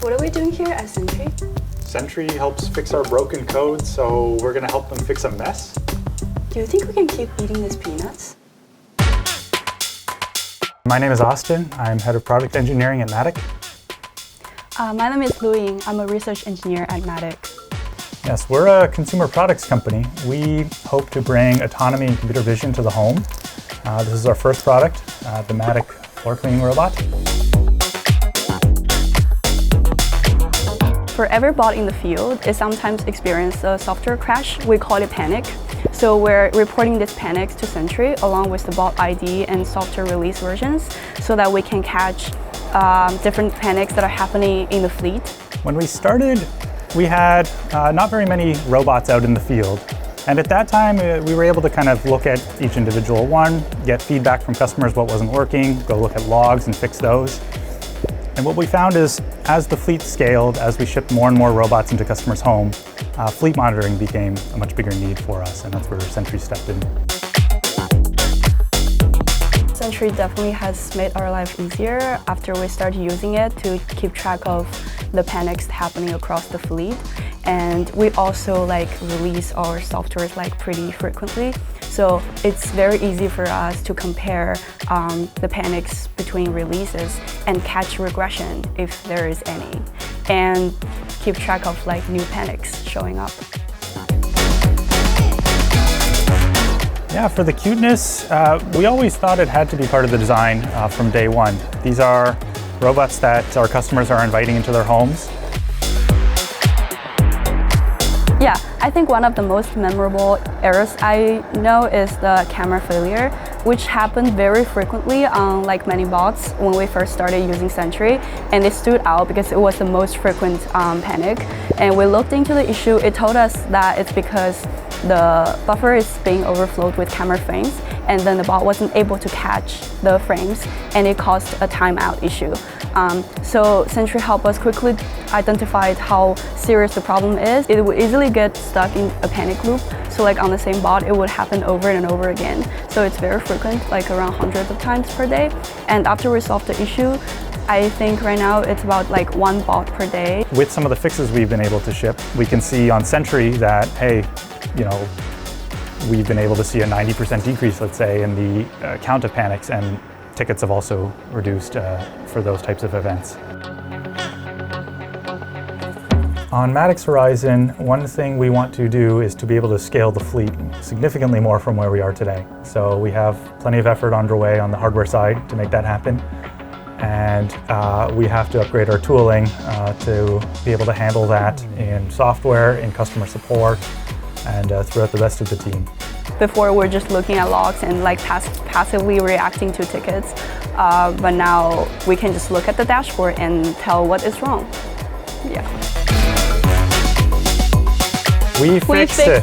What are we doing here at Sentry? Sentry helps fix our broken code, so we're going to help them fix a mess. Do you think we can keep eating these peanuts? My name is Austin. I'm head of product engineering at Matic. My name is Luying. I'm a research engineer at Matic. Yes, we're a consumer products company. We hope to bring autonomy and computer vision to the home. This is our first product, the Matic floor cleaning robot. For every bot in the field, it sometimes experiences a software crash. We call it panic. So we're reporting these panics to Sentry along with the bot ID and software release versions so that we can catch different panics that are happening in the fleet. When we started, we had not very many robots out in the field. And at that time, we were able to kind of look at each individual one, get feedback from customers what wasn't working, go look at logs and fix those. And what we found is, as the fleet scaled, as we shipped more and more robots into customers' home, fleet monitoring became a much bigger need for us, and that's where Sentry stepped in. Sentry definitely has made our life easier after we started using it to keep track of the panics happening across the fleet. And we also release our software pretty frequently. So it's very easy for us to compare the panics between releases and catch regression if there is any, and keep track of new panics showing up. Yeah, for the cuteness, we always thought it had to be part of the design from day one. These are robots that our customers are inviting into their homes. Yeah, I think one of the most memorable errors I know is the camera failure, which happened very frequently on many bots when we first started using Sentry, and it stood out because it was the most frequent panic. And we looked into the issue. It told us that it's because the buffer is being overflowed with camera frames, and then the bot wasn't able to catch the frames, and it caused a timeout issue. So Sentry helped us quickly identify how serious the problem is. It would easily get stuck in a panic loop. So on the same bot, it would happen over and over again. So it's very frequent, around hundreds of times per day. And after we solved the issue, I think right now it's about one bot per day. With some of the fixes we've been able to ship, we can see on Sentry that, hey, we've been able to see a 90% decrease, let's say, in the count of panics, and tickets have also reduced for those types of events. On Matic's horizon, one thing we want to do is to be able to scale the fleet significantly more from where we are today. So we have plenty of effort underway on the hardware side to make that happen. And we have to upgrade our tooling to be able to handle that in software, in customer support, and throughout the rest of the team. Before, we're just looking at logs and passively reacting to tickets, but now we can just look at the dashboard and tell what is wrong. Yeah. We fixed it.